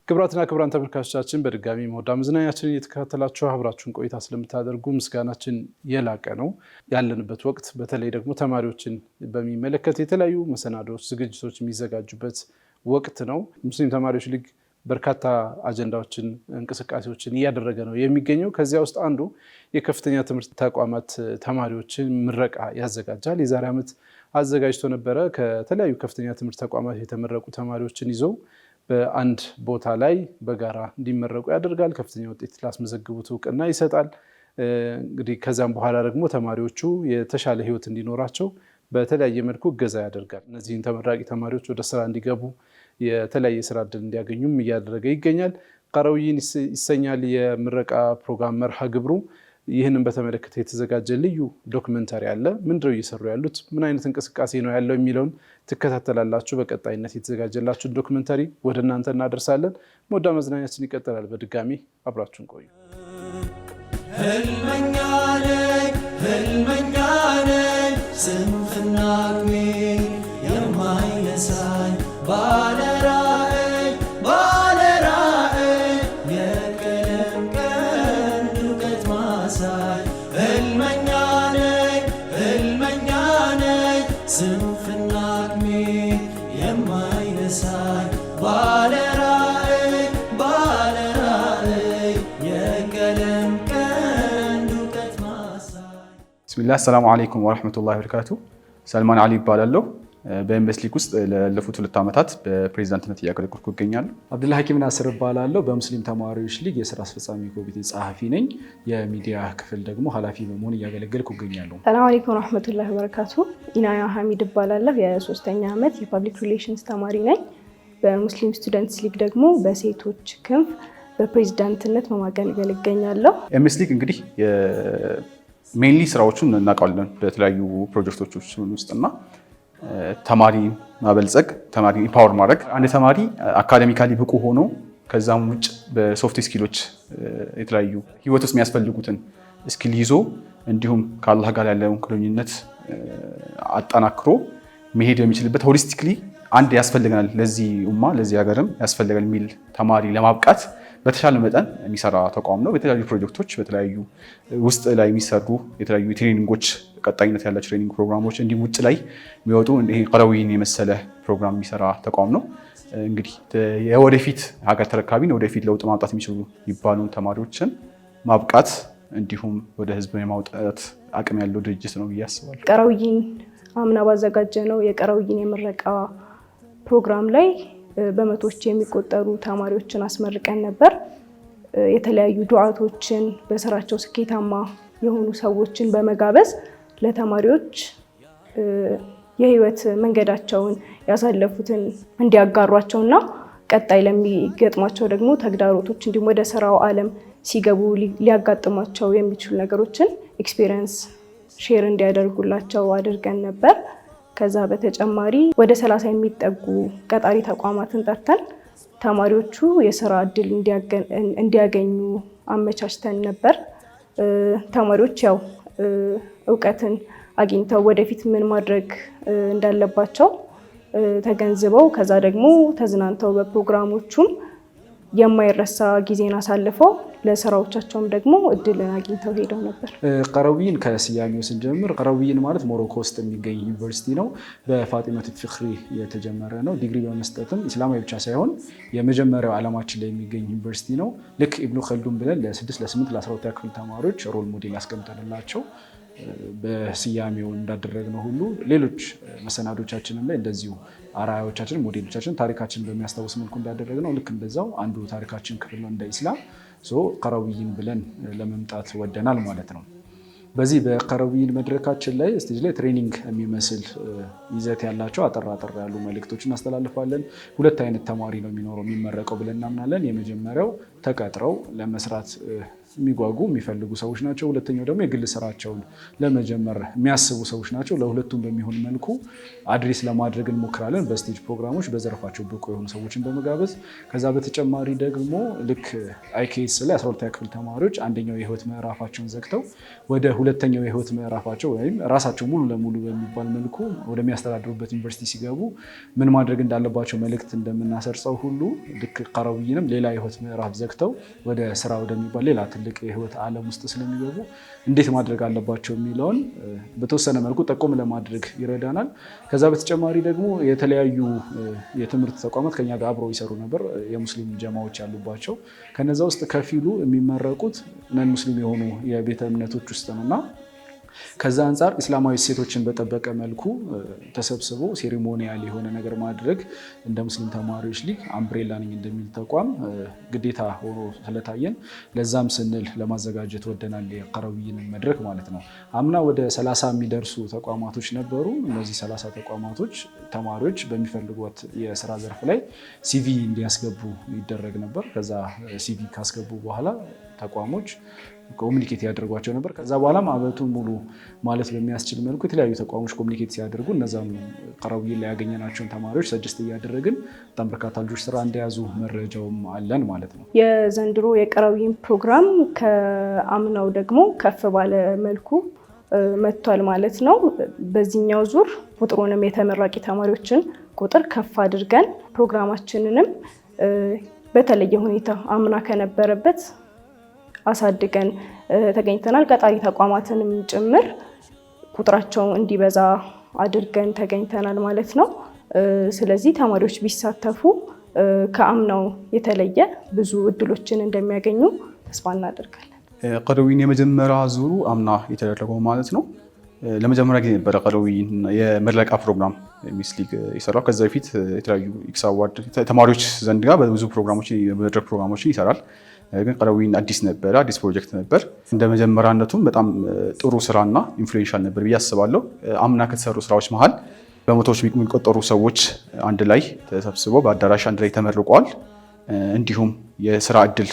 ክብራትና ክብራን ተመልካቾቻችን በድጋሚ ሞዳ መዝናኛችን እየተከታተላችሁ አብራችሁን ቆይታ ስለምታደርጉ ምስጋናችን የላቀ ነው። ያለንበት ወቅት በተለይ ደግሞ ተማሪዎችን በሚመለከት የተለያዩ መሰናዶዎች፣ ዝግጅቶች የሚዘጋጁበት ወቅት ነው። ሙስሊም ተማሪዎች ሊግ በርካታ አጀንዳዎችን፣ እንቅስቃሴዎችን እያደረገ ነው የሚገኘው። ከዚያ ውስጥ አንዱ የከፍተኛ ትምህርት ተቋማት ተማሪዎችን ምረቃ ያዘጋጃል። የዛሬ ዓመት አዘጋጅቶ ነበረ። ከተለያዩ ከፍተኛ ትምህርት ተቋማት የተመረቁ ተማሪዎችን ይዘው በአንድ ቦታ ላይ በጋራ እንዲመረቁ ያደርጋል። ከፍተኛ ውጤት ላስመዘግቡት እውቅና ይሰጣል። እንግዲህ ከዛም በኋላ ደግሞ ተማሪዎቹ የተሻለ ህይወት እንዲኖራቸው በተለያየ መልኩ እገዛ ያደርጋል። እነዚህን ተመራቂ ተማሪዎች ወደ ስራ እንዲገቡ የተለያየ ስራ እድል እንዲያገኙም እያደረገ ይገኛል። ቀረውይን ይሰኛል የምረቃ ፕሮግራም መርሃ ግብሩ። ይህንን በተመለከተ የተዘጋጀ ልዩ ዶክመንታሪ አለ። ምንድነው እየሰሩ ያሉት፣ ምን አይነት እንቅስቃሴ ነው ያለው የሚለውን ትከታተላላችሁ። በቀጣይነት የተዘጋጀላችሁ ዶክመንታሪ ወደ እናንተ እናደርሳለን። ሞዳ መዝናኛችን ይቀጥላል። በድጋሚ አብራችሁን ቆዩ። ህልመኛ ነኝ ስንፍና እድሜ የማይነሳኝ ባለራዕይ የቀለም ቀን ዱቀት ማሳይ ህልመኛ ነኝ ስንፍና እድሜ የማይነሳኝ ባለራዕይ የቀለም ቀን ዱቀት ማሳይ። ቢስሚላህ አሰላሙ አለይኩም ወራህመቱላሂ ወበረካቱ። ሰልማን አሊ ይባላለሁ። በኤምኤስ ሊግ ውስጥ ላለፉት 2 ዓመታት በፕሬዝዳንትነት እያገለገልኩ እገኛለሁ። አብዱል ሐኪም ናስር እባላለሁ። በሙስሊም ተማሪዎች ሊግ የስራ አስፈጻሚ ኮሚቴ ጸሐፊ ነኝ። የሚዲያ ክፍል ደግሞ ኃላፊ በመሆን እያገለገልኩ እገኛለሁ። ሰላም አለይኩም ወራህመቱላሂ ወበረካቱ። ኢናያ ሐሚድ እባላለሁ። የ3ኛ ዓመት የፐብሊክ ሪሌሽንስ ተማሪ ነኝ። በሙስሊም ስቱደንትስ ሊግ ደግሞ በሴቶች ክንፍ በፕሬዝዳንትነት በማገልገል እገኛለሁ። ኤምኤስ ሊግ እንግዲህ ሜንሊ ስራዎቹን እናውቃለን በተለያዩ ፕሮጀክቶች ውስጥና ተማሪ ማበልጸግ፣ ተማሪ ኢምፓወር ማድረግ፣ አንድ ተማሪ አካዳሚካሊ ብቁ ሆኖ ከዛም ውጭ በሶፍት ስኪሎች የተለያዩ ህይወት ውስጥ የሚያስፈልጉትን ስኪል ይዞ እንዲሁም ከአላህ ጋር ያለውን ግንኙነት አጠናክሮ መሄድ የሚችልበት ሆሊስቲክሊ አንድ ያስፈልገናል፣ ለዚህ ኡማ ለዚህ ሀገርም ያስፈልጋል የሚል ተማሪ ለማብቃት በተሻለ መጠን የሚሰራ ተቋም ነው። የተለያዩ ፕሮጀክቶች በተለያዩ ውስጥ ላይ የሚሰሩ የተለያዩ ትሬኒንጎች፣ ቀጣይነት ያላቸው ትሬኒንግ ፕሮግራሞች እንዲሁም ውጭ ላይ የሚወጡ ይሄ ቀረውይን የመሰለ ፕሮግራም የሚሰራ ተቋም ነው። እንግዲህ የወደፊት ሀገር ተረካቢን ወደፊት ለውጥ ማምጣት የሚችሉ የሚባሉ ተማሪዎችን ማብቃት እንዲሁም ወደ ህዝብ የማውጣት አቅም ያለው ድርጅት ነው ብዬ አስባለሁ። ቀረውይን አምና ባዘጋጀ ነው የቀረውይን የምረቃ ፕሮግራም ላይ በመቶዎች የሚቆጠሩ ተማሪዎችን አስመርቀን ነበር። የተለያዩ ዱዓቶችን፣ በስራቸው ስኬታማ የሆኑ ሰዎችን በመጋበዝ ለተማሪዎች የህይወት መንገዳቸውን ያሳለፉትን እንዲያጋሯቸውና ቀጣይ ለሚገጥሟቸው ደግሞ ተግዳሮቶች እንዲሁም ወደ ስራው ዓለም ሲገቡ ሊያጋጥሟቸው የሚችሉ ነገሮችን ኤክስፒሪየንስ ሼር እንዲያደርጉላቸው አድርገን ነበር። ከዛ በተጨማሪ ወደ 30 የሚጠጉ ቀጣሪ ተቋማትን ጠርተን ተማሪዎቹ የስራ እድል እንዲያገኙ አመቻችተን ነበር። ተማሪዎች ያው እውቀትን አግኝተው ወደፊት ምን ማድረግ እንዳለባቸው ተገንዝበው ከዛ ደግሞ ተዝናንተው በፕሮግራሞቹም የማይረሳ ጊዜን አሳልፈው ለስራዎቻቸውም ደግሞ እድልን አግኝተው ሄደው ነበር። ቀረውይን ከስያሜው ስንጀምር ቀረውይን ማለት ሞሮኮ ውስጥ የሚገኝ ዩኒቨርሲቲ ነው። በፋጢመት ፍክሪ የተጀመረ ነው። ዲግሪ በመስጠትም ኢስላማዊ ብቻ ሳይሆን የመጀመሪያው ዓለማችን ላይ የሚገኝ ዩኒቨርሲቲ ነው። ልክ ኢብኑ ኸልዱን ብለን ለ6፣ ለ8፣ ለ12 ክፍል ተማሪዎች ሮል ሞዴል ያስቀምጠንላቸው በስያሜው እንዳደረግነው ሁሉ ሌሎች መሰናዶቻችንም ላይ እንደዚሁ አርአያዎቻችን፣ ሞዴሎቻችን ታሪካችን በሚያስታውስ መልኩ እንዳደረግነው ልክ እንደዛው አንዱ ታሪካችን ክፍል ነው እንደ ኢስላም ቀረውይን ብለን ለመምጣት ወደናል ማለት ነው። በዚህ በቀረውይን መድረካችን ላይ ስቴጅ ላይ ትሬኒንግ የሚመስል ይዘት ያላቸው አጠር ያሉ መልእክቶችን እናስተላልፋለን። 2 አይነት ተማሪ ነው የሚመረቀው ብለን እናምናለን። የመጀመሪያው ተቀጥረው ለመስራት የሚጓጉ የሚፈልጉ ሰዎች ናቸው። ሁለተኛው ደግሞ የግል ስራቸውን ለመጀመር የሚያስቡ ሰዎች ናቸው። ለሁለቱም በሚሆን መልኩ አድሬስ ለማድረግ እንሞክራለን በስቴጅ ፕሮግራሞች በዘርፋቸው ብቁ የሆኑ ሰዎችን በመጋበዝ። ከዛ በተጨማሪ ደግሞ ልክ አይኬኤስ ላይ 12ኛ ክፍል ተማሪዎች አንደኛው የህይወት ምዕራፋቸውን ዘግተው ወደ ሁለተኛው የህይወት ምዕራፋቸው ወይም ራሳቸው ሙሉ ለሙሉ በሚባል መልኩ ወደሚያስተዳድሩበት ዩኒቨርሲቲ ሲገቡ ምን ማድረግ እንዳለባቸው መልእክት እንደምናሰርጸው ሁሉ ልክ ቀረዊንም ሌላ የህይወት ምዕራፍ ዘግተው ወደ ስራ ወደሚባል ሌላ ትልቅ የህይወት ዓለም ውስጥ ስለሚገቡ እንዴት ማድረግ አለባቸው የሚለውን በተወሰነ መልኩ ጠቆም ለማድረግ ይረዳናል። ከዛ በተጨማሪ ደግሞ የተለያዩ የትምህርት ተቋማት ከኛ ጋር አብረው ይሰሩ ነበር፣ የሙስሊም ጀማዎች ያሉባቸው። ከነዛ ውስጥ ከፊሉ የሚመረቁት ነን ሙስሊም የሆኑ የቤተ እምነቶች ውስጥ ነውና ከዛ አንጻር እስላማዊ እሴቶችን በጠበቀ መልኩ ተሰብስቦ ሴሪሞኒያል የሆነ ነገር ማድረግ እንደ ሙስሊም ተማሪዎች ሊግ አምብሬላ ነኝ እንደሚል ተቋም ግዴታ ሆኖ ስለታየን ለዛም ስንል ለማዘጋጀት ወደናል የቀረዊን መድረክ ማለት ነው። አምና ወደ 30 የሚደርሱ ተቋማቶች ነበሩ። እነዚህ 30 ተቋማቶች ተማሪዎች በሚፈልጉት የስራ ዘርፍ ላይ ሲቪ እንዲያስገቡ ይደረግ ነበር። ከዛ ሲቪ ካስገቡ በኋላ ተቋሞች ኮሚኒኬት ያደርጓቸው ነበር። ከዛ በኋላም አመቱን ሙሉ ማለት በሚያስችል መልኩ የተለያዩ ተቋሞች ኮሚኒኬት ሲያደርጉ እነዛም ቀረዊን ላይ ያገኘናቸውን ተማሪዎች ሰጀስት እያደረግን በጣም በርካታ ልጆች ስራ እንደያዙ መረጃውም አለን ማለት ነው። የዘንድሮ የቀረዊን ፕሮግራም ከአምናው ደግሞ ከፍ ባለ መልኩ መጥቷል ማለት ነው። በዚህኛው ዙር ቁጥሩንም የተመራቂ ተማሪዎችን ቁጥር ከፍ አድርገን ፕሮግራማችንንም በተለየ ሁኔታ አምና ከነበረበት አሳድገን ተገኝተናል። ቀጣሪ ተቋማትንም ጭምር ቁጥራቸው እንዲበዛ አድርገን ተገኝተናል ማለት ነው። ስለዚህ ተማሪዎች ቢሳተፉ ከአምናው የተለየ ብዙ እድሎችን እንደሚያገኙ ተስፋ እናደርጋለን። ቀረዊን የመጀመሪያ ዙሩ አምና የተደረገው ማለት ነው። ለመጀመሪያ ጊዜ ነበረ ቀረዊን የምረቃ ፕሮግራም ሚስ ሊግ ይሰራል። ከዛ በፊት የተለያዩ ኢክስ አዋርድ ተማሪዎች ዘንድ ጋር በብዙ የመድረክ ፕሮግራሞችን ይሰራል። ግን ቀረዊን አዲስ ነበረ፣ አዲስ ፕሮጀክት ነበር። እንደ መጀመሪያነቱም በጣም ጥሩ ስራና ኢንፍሉዌንሻል ነበር ብዬ አስባለሁ። አምና ከተሰሩ ስራዎች መሀል በመቶዎች የሚቆጠሩ ሰዎች አንድ ላይ ተሰብስበው በአዳራሽ አንድ ላይ ተመርቀዋል። እንዲሁም የስራ እድል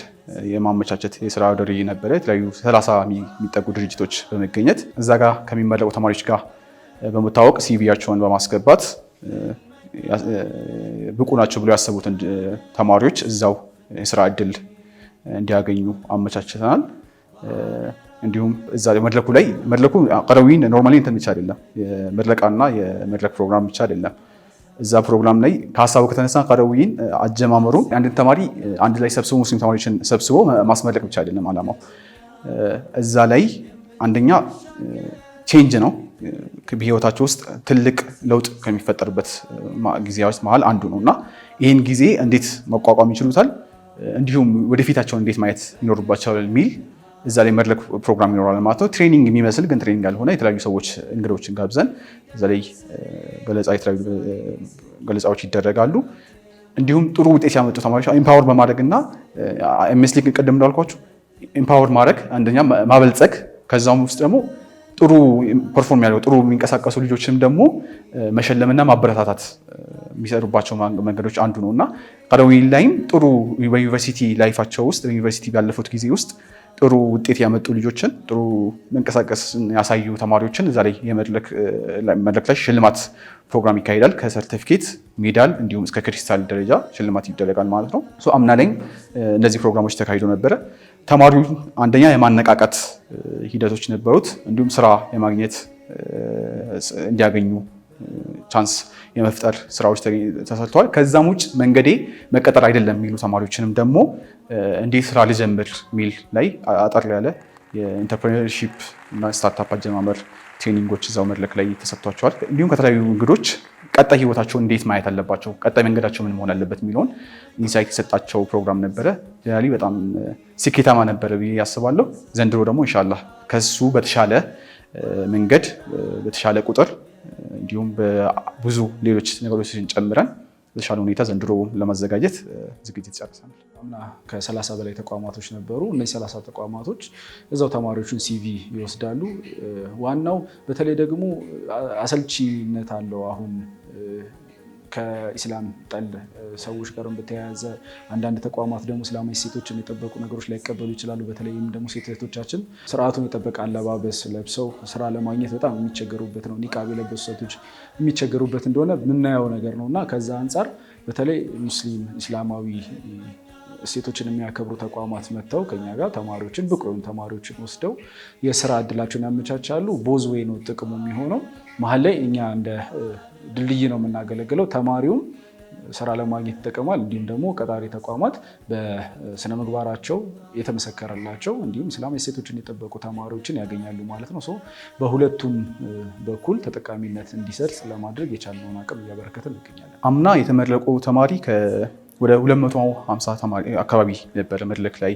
የማመቻቸት የስራ ወደሪ ነበረ። የተለያዩ 30 የሚጠጉ ድርጅቶች በመገኘት እዛ ጋር ከሚመረቁ ተማሪዎች ጋር በመታወቅ ሲቪያቸውን በማስገባት ብቁ ናቸው ብሎ ያሰቡትን ተማሪዎች እዛው የስራ እድል እንዲያገኙ አመቻችተናል። እንዲሁም እዛ መድረኩ ቀረዊን ኖርማሊ እንትን ብቻ አይደለም፣ የምረቃና የመድረክ ፕሮግራም ብቻ አይደለም። እዛ ፕሮግራም ላይ ከሀሳቡ ከተነሳ ቀረዊን አጀማመሩ አንድን ተማሪ አንድ ላይ ሰብስቦ ሙስሊም ተማሪዎችን ሰብስቦ ማስመረቅ ብቻ አይደለም አላማው። እዛ ላይ አንደኛ ቼንጅ ነው፣ በህይወታቸው ውስጥ ትልቅ ለውጥ ከሚፈጠርበት ጊዜያት መሀል አንዱ ነው እና ይህን ጊዜ እንዴት መቋቋም ይችሉታል፣ እንዲሁም ወደፊታቸውን እንዴት ማየት ይኖርባቸዋል የሚል እዛ ላይ መድረክ ፕሮግራም ይኖራል ማለት ነው። ትሬኒንግ የሚመስል ግን ትሬኒንግ ያልሆነ የተለያዩ ሰዎች እንግዶችን ጋብዘን እዛ ላይ የተለያዩ ገለጻዎች ይደረጋሉ። እንዲሁም ጥሩ ውጤት ያመጡ ተማሪዎች ኢምፓወር በማድረግ እና ኤምኤስ ሊግ ቅድም እንዳልኳችሁ ኢምፓወር ማድረግ አንደኛ ማበልጸግ፣ ከዛም ውስጥ ደግሞ ጥሩ ፐርፎርም ያለው ጥሩ የሚንቀሳቀሱ ልጆችንም ደግሞ መሸለምና ማበረታታት የሚሰሩባቸው መንገዶች አንዱ ነው እና ቀረዊን ላይም ጥሩ በዩኒቨርሲቲ ላይፋቸው ውስጥ በዩኒቨርሲቲ ባለፉት ጊዜ ውስጥ ጥሩ ውጤት ያመጡ ልጆችን ጥሩ መንቀሳቀስ ያሳዩ ተማሪዎችን እዛ ላይ መድረክ ላይ ሽልማት ፕሮግራም ይካሄዳል። ከሰርቲፊኬት ሜዳል እንዲሁም እስከ ክሪስታል ደረጃ ሽልማት ይደረጋል ማለት ነው። አምና ላይ እነዚህ ፕሮግራሞች ተካሂዶ ነበረ። ተማሪው አንደኛ የማነቃቃት ሂደቶች ነበሩት። እንዲሁም ስራ የማግኘት እንዲያገኙ ቻንስ የመፍጠር ስራዎች ተሰርተዋል። ከዛም ውጭ መንገዴ መቀጠር አይደለም የሚሉ ተማሪዎችንም ደግሞ እንዴት ስራ ልጀምር ሚል ላይ አጠር ያለ የኢንተርፕሬነርሺፕ እና ስታርታፕ አጀማመር ትሬኒንጎች እዛው መድረክ ላይ ተሰጥቷቸዋል። እንዲሁም ከተለያዩ እንግዶች ቀጣይ ህይወታቸውን እንዴት ማየት አለባቸው፣ ቀጣይ መንገዳቸው ምን መሆን አለበት የሚለውን ኢንሳይት የሰጣቸው ፕሮግራም ነበረ። ጀነራሊ በጣም ስኬታማ ነበረ ብዬ ያስባለሁ። ዘንድሮ ደግሞ ኢንሻላህ ከሱ በተሻለ መንገድ በተሻለ ቁጥር እንዲሁም በብዙ ሌሎች ነገሮችን ጨምረን በተሻለ ሁኔታ ዘንድሮ ለማዘጋጀት ዝግጅት ጨርሰናል። አምና ከ30 በላይ ተቋማቶች ነበሩ። እነዚህ 30 ተቋማቶች እዛው ተማሪዎቹን ሲቪ ይወስዳሉ። ዋናው በተለይ ደግሞ አሰልቺነት አለው። አሁን ከኢስላም ጠል ሰዎች ጋር በተያያዘ አንዳንድ ተቋማት ደግሞ እስላማዊ እሴቶችን የጠበቁ ነገሮች ላይቀበሉ ይችላሉ። በተለይም ደግሞ ሴት እህቶቻችን ስርዓቱን የጠበቀ አለባበስ ለብሰው ስራ ለማግኘት በጣም የሚቸገሩበት ነው። ኒቃብ የለበሱ ሴቶች የሚቸገሩበት እንደሆነ የምናየው ነገር ነው እና ከዛ አንጻር በተለይ ሙስሊም እስላማዊ እሴቶችን የሚያከብሩ ተቋማት መጥተው ከኛ ጋር ተማሪዎችን ብቁ የሆኑ ተማሪዎችን ወስደው የስራ እድላቸውን ያመቻቻሉ። ቦዝዌይ ነው ጥቅሙ የሚሆነው። መሀል ላይ እኛ እንደ ድልድይ ነው የምናገለግለው። ተማሪውም ስራ ለማግኘት ይጠቀማል። እንዲሁም ደግሞ ቀጣሪ ተቋማት በስነ ምግባራቸው የተመሰከረላቸው እንዲሁም እስላማዊ እሴቶችን የጠበቁ ተማሪዎችን ያገኛሉ ማለት ነው። በሁለቱም በኩል ተጠቃሚነት እንዲሰርጽ ለማድረግ የቻልነውን አቅም እያበረከትን እንገኛለን። አምና የተመረቁ ተማሪ ወደ 250 ተማሪ አካባቢ ነበረ መድረክ ላይ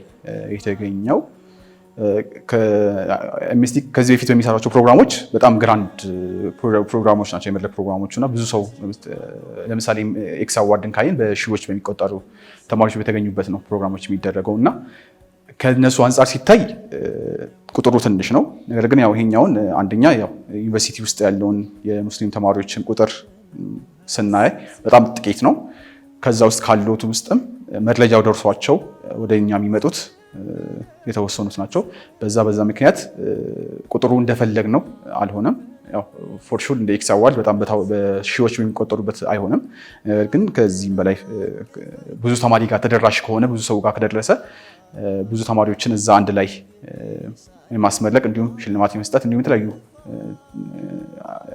የተገኘው። ኤምኤስቲ ከዚህ በፊት በሚሰራቸው ፕሮግራሞች በጣም ግራንድ ፕሮግራሞች ናቸው የመድረክ ፕሮግራሞች እና ብዙ ሰው ለምሳሌ ኤክስ አዋርድን ካየን በሺዎች በሚቆጠሩ ተማሪዎች በተገኙበት ነው ፕሮግራሞች የሚደረገው እና ከነሱ አንጻር ሲታይ ቁጥሩ ትንሽ ነው። ነገር ግን ያው ይሄኛውን አንደኛ ያው ዩኒቨርሲቲ ውስጥ ያለውን የሙስሊም ተማሪዎችን ቁጥር ስናይ በጣም ጥቂት ነው። ከዛ ውስጥ ካሉት ውስጥም መረጃው ደርሷቸው ወደኛ የሚመጡት የተወሰኑት ናቸው። በዛ ምክንያት ቁጥሩ እንደፈለግ ነው አልሆነም። ያው ፎር ሹር እንደ ኤክስ አዋርድ በጣም በሺዎች የሚቆጠሩበት አይሆንም። ግን ከዚህም በላይ ብዙ ተማሪ ጋር ተደራሽ ከሆነ ብዙ ሰው ጋር ከደረሰ ብዙ ተማሪዎችን እዛ አንድ ላይ የማስመረቅ እንዲሁም ሽልማት የመስጠት እንዲሁም የተለያዩ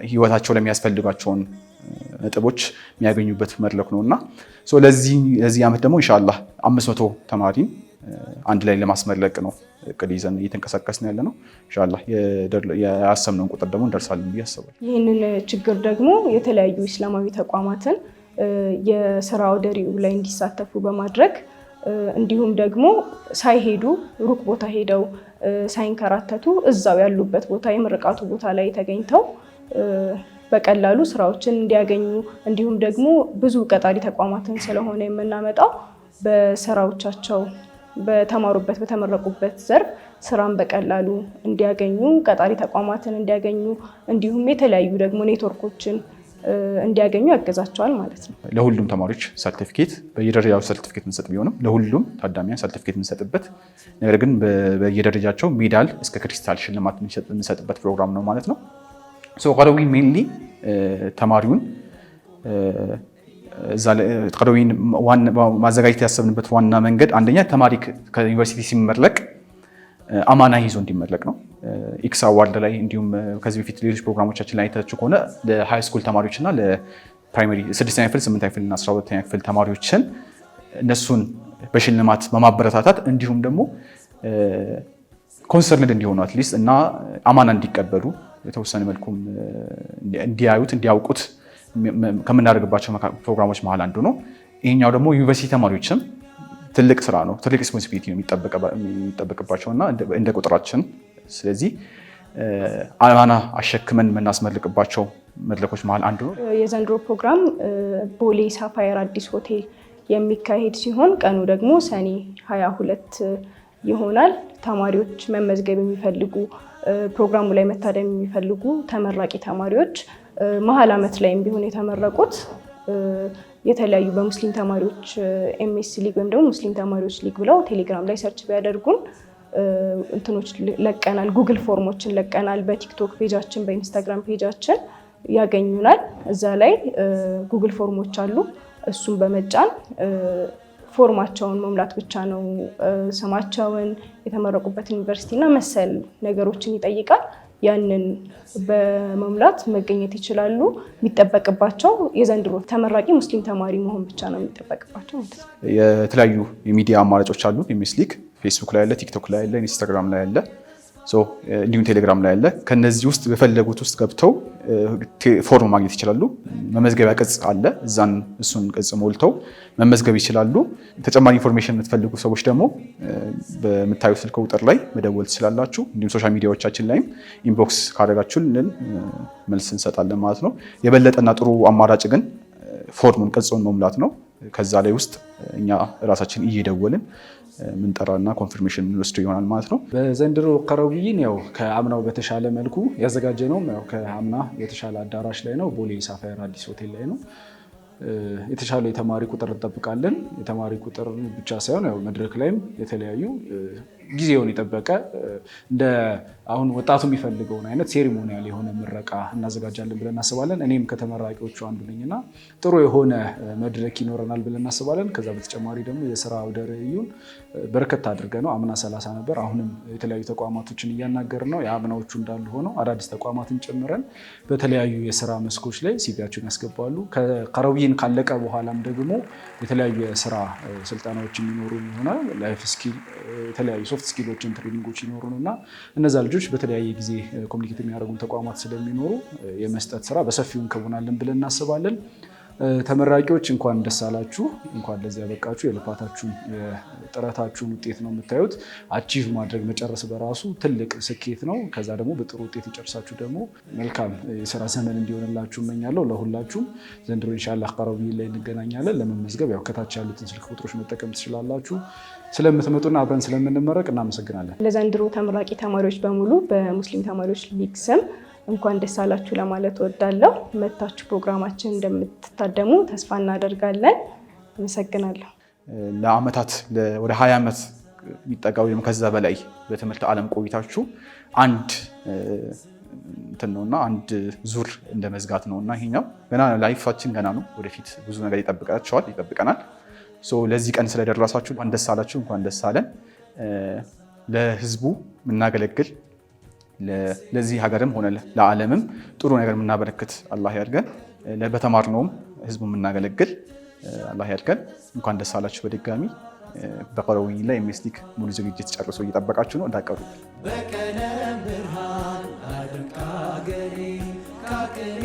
ህይወታቸው ለሚያስፈልጋቸውን ነጥቦች የሚያገኙበት መድረክ ነው እና ለዚህ ዓመት ደግሞ ኢንሻአላህ 500 ተማሪን አንድ ላይ ለማስመረቅ ነው እቅድ ይዘን እየተንቀሳቀስን ያለ ነው። ኢንሻአላህ ያሰብነውን ቁጥር ደግሞ እንደርሳለን ብዬ አስባለሁ። ይህንን ችግር ደግሞ የተለያዩ እስላማዊ ተቋማትን የስራ ወደ ሪኡ ላይ እንዲሳተፉ በማድረግ እንዲሁም ደግሞ ሳይሄዱ ሩቅ ቦታ ሄደው ሳይንከራተቱ እዛው ያሉበት ቦታ የምርቃቱ ቦታ ላይ ተገኝተው በቀላሉ ስራዎችን እንዲያገኙ እንዲሁም ደግሞ ብዙ ቀጣሪ ተቋማትን ስለሆነ የምናመጣው በስራዎቻቸው በተማሩበት በተመረቁበት ዘርፍ ስራን በቀላሉ እንዲያገኙ ቀጣሪ ተቋማትን እንዲያገኙ እንዲሁም የተለያዩ ደግሞ ኔትወርኮችን እንዲያገኙ ያገዛቸዋል ማለት ነው። ለሁሉም ተማሪዎች ሰርቲፊኬት በየደረጃው ሰርቲፊኬት የምንሰጥ ቢሆንም ለሁሉም ታዳሚያን ሰርቲፊኬት የምንሰጥበት ነገር ግን በየደረጃቸው ሜዳል እስከ ክሪስታል ሽልማት የምንሰጥበት ፕሮግራም ነው ማለት ነው። ቀረዊን ሜንሊ ተማሪውን ቀረዊን ማዘጋጀት ያሰብንበት ዋና መንገድ አንደኛ ተማሪ ከዩኒቨርሲቲ ሲመረቅ አማና ይዞ እንዲመረቅ ነው። ኤክስ አዋርድ ላይ እንዲሁም ከዚህ በፊት ሌሎች ፕሮግራሞቻችን ላይ አይታችሁ ከሆነ ለሃይ ስኩል ተማሪዎች እና ለፕራይመሪ 6ኛ ክፍል 8ኛ ክፍል እና 12ኛ ክፍል ተማሪዎችን እነሱን በሽልማት በማበረታታት እንዲሁም ደግሞ ኮንሰርንድ እንዲሆኑ አትሊስት እና አማና እንዲቀበሉ የተወሰነ መልኩም እንዲያዩት እንዲያውቁት ከምናደርግባቸው ፕሮግራሞች መሀል አንዱ ነው። ይሄኛው ደግሞ ዩኒቨርሲቲ ተማሪዎችም ትልቅ ስራ ነው፣ ትልቅ ሪስፖንሲቢሊቲ ነው የሚጠበቅባቸው እና እንደ ቁጥራችን ስለዚህ አማና አሸክመን የምናስመርቅባቸው መድረኮች መሀል አንዱ ነው። የዘንድሮ ፕሮግራም ቦሌ ሳፋየር አዲስ ሆቴል የሚካሄድ ሲሆን ቀኑ ደግሞ ሰኔ 22 ይሆናል። ተማሪዎች መመዝገብ የሚፈልጉ ፕሮግራሙ ላይ መታደም የሚፈልጉ ተመራቂ ተማሪዎች መሀል ዓመት ላይም ቢሆን የተመረቁት የተለያዩ በሙስሊም ተማሪዎች ኤምኤስ ሊግ ወይም ደግሞ ሙስሊም ተማሪዎች ሊግ ብለው ቴሌግራም ላይ ሰርች ቢያደርጉን እንትኖች ለቀናል፣ ጉግል ፎርሞችን ለቀናል። በቲክቶክ ፔጃችን፣ በኢንስታግራም ፔጃችን ያገኙናል። እዛ ላይ ጉግል ፎርሞች አሉ። እሱን በመጫን ፎርማቸውን መሙላት ብቻ ነው። ስማቸውን፣ የተመረቁበት ዩኒቨርሲቲ እና መሰል ነገሮችን ይጠይቃል። ያንን በመሙላት መገኘት ይችላሉ። የሚጠበቅባቸው የዘንድሮ ተመራቂ ሙስሊም ተማሪ መሆን ብቻ ነው የሚጠበቅባቸው ማለት ነው። የተለያዩ የሚዲያ አማራጮች አሉ። ኤምኤስ ሊግ ፌስቡክ ላይ አለ፣ ቲክቶክ ላይ አለ፣ ኢንስታግራም ላይ አለ፣ እንዲሁም ቴሌግራም ላይ አለ። ከነዚህ ውስጥ በፈለጉት ውስጥ ገብተው ፎርም ማግኘት ይችላሉ። መመዝገቢያ ቅጽ አለ፣ እሱን ቅጽ ሞልተው መመዝገብ ይችላሉ። ተጨማሪ ኢንፎርሜሽን የምትፈልጉ ሰዎች ደግሞ በምታዩ ስልክ ቁጥር ላይ መደወል ትችላላችሁ። እንዲሁም ሶሻል ሚዲያዎቻችን ላይም ኢንቦክስ ካደረጋችሁልን መልስ እንሰጣለን ማለት ነው። የበለጠና ጥሩ አማራጭ ግን ፎርሙን ቅጹን መሙላት ነው። ከዛ ላይ ውስጥ እኛ ራሳችን እየደወልን ምንጠራና ኮንፊርሜሽን እንወስድ ይሆናል ማለት ነው። በዘንድሮ ቀረዊን ያው ከአምናው በተሻለ መልኩ ያዘጋጀ ነው። ያው ከአምና የተሻለ አዳራሽ ላይ ነው። ቦሌ ሳፋየር አዲስ ሆቴል ላይ ነው። የተሻለ የተማሪ ቁጥር እንጠብቃለን። የተማሪ ቁጥር ብቻ ሳይሆን ያው መድረክ ላይም የተለያዩ ጊዜውን የጠበቀ እንደ አሁን ወጣቱ የሚፈልገውን አይነት ሴሪሞኒያል የሆነ ምረቃ እናዘጋጃለን ብለን እናስባለን። እኔም ከተመራቂዎቹ አንዱ ነኝና ጥሩ የሆነ መድረክ ይኖረናል ብለን እናስባለን። ከዛ በተጨማሪ ደግሞ የስራ አውደ ርዕዩን በርከት አድርገ ነው አምና 30 ነበር። አሁንም የተለያዩ ተቋማቶችን እያናገርን ነው። የአምናዎቹ እንዳሉ ሆነው አዳዲስ ተቋማትን ጨምረን በተለያዩ የስራ መስኮች ላይ ሲቪያቸውን ያስገባሉ። ከረዊን ካለቀ በኋላም ደግሞ የተለያዩ የስራ ስልጠናዎች የሚኖሩ ይሆናል። ላይፍ ስኪል የተለያዩ ሶፍት ስኪሎችን ትሬኒንጎች ይኖሩን እና እነዛ ልጆች በተለያየ ጊዜ ኮሚኒኬት የሚያደርጉን ተቋማት ስለሚኖሩ የመስጠት ስራ በሰፊው እንከውናለን ብለን እናስባለን። ተመራቂዎች እንኳን ደስ አላችሁ፣ እንኳን ለዚህ ያበቃችሁ። የልፋታችሁን የጥረታችሁን ውጤት ነው የምታዩት። አቺቭ ማድረግ መጨረስ በራሱ ትልቅ ስኬት ነው። ከዛ ደግሞ በጥሩ ውጤት የጨርሳችሁ ደግሞ መልካም የስራ ዘመን እንዲሆንላችሁ እመኛለሁ ለሁላችሁም። ዘንድሮ ኢንሻአላህ ቀረዊን ላይ እንገናኛለን። ለመመዝገብ ያው ከታች ያሉትን ስልክ ቁጥሮች መጠቀም ትችላላችሁ። ስለምትመጡና አብረን ስለምንመረቅ እናመሰግናለን። ለዘንድሮ ተመራቂ ተማሪዎች በሙሉ በሙስሊም ተማሪዎች ሊግ ስም እንኳን ደስ አላችሁ ለማለት እወዳለሁ። መታችሁ ፕሮግራማችን እንደምትታደሙ ተስፋ እናደርጋለን። አመሰግናለሁ። ለአመታት ወደ 20 ዓመት የሚጠጋው ወይም ከዛ በላይ በትምህርት ዓለም ቆይታችሁ አንድ እንትን ነውና አንድ ዙር እንደ መዝጋት ነውና ይሄኛው ገና ላይፋችን ገና ነው። ወደፊት ብዙ ነገር ይጠብቀናል። ለዚህ ቀን ስለደረሳችሁ እንኳን ደስ አላችሁ፣ እንኳን ደስ አለን። ለህዝቡ የምናገለግል ለዚህ ሀገርም ሆነ ለዓለምም ጥሩ ነገር የምናበረክት አላህ ያድርገን። በተማርነውም ህዝቡ የምናገለግል አላህ ያድርገን። እንኳን ደስ አላችሁ በድጋሚ። በቀረዊን ላይ የሚስሊክ ሙሉ ዝግጅት ጨርሶ እየጠበቃችሁ ነው፣ እንዳቀሩ በቀለም ብርሃን አድምቃ ገሬ ካቅሬ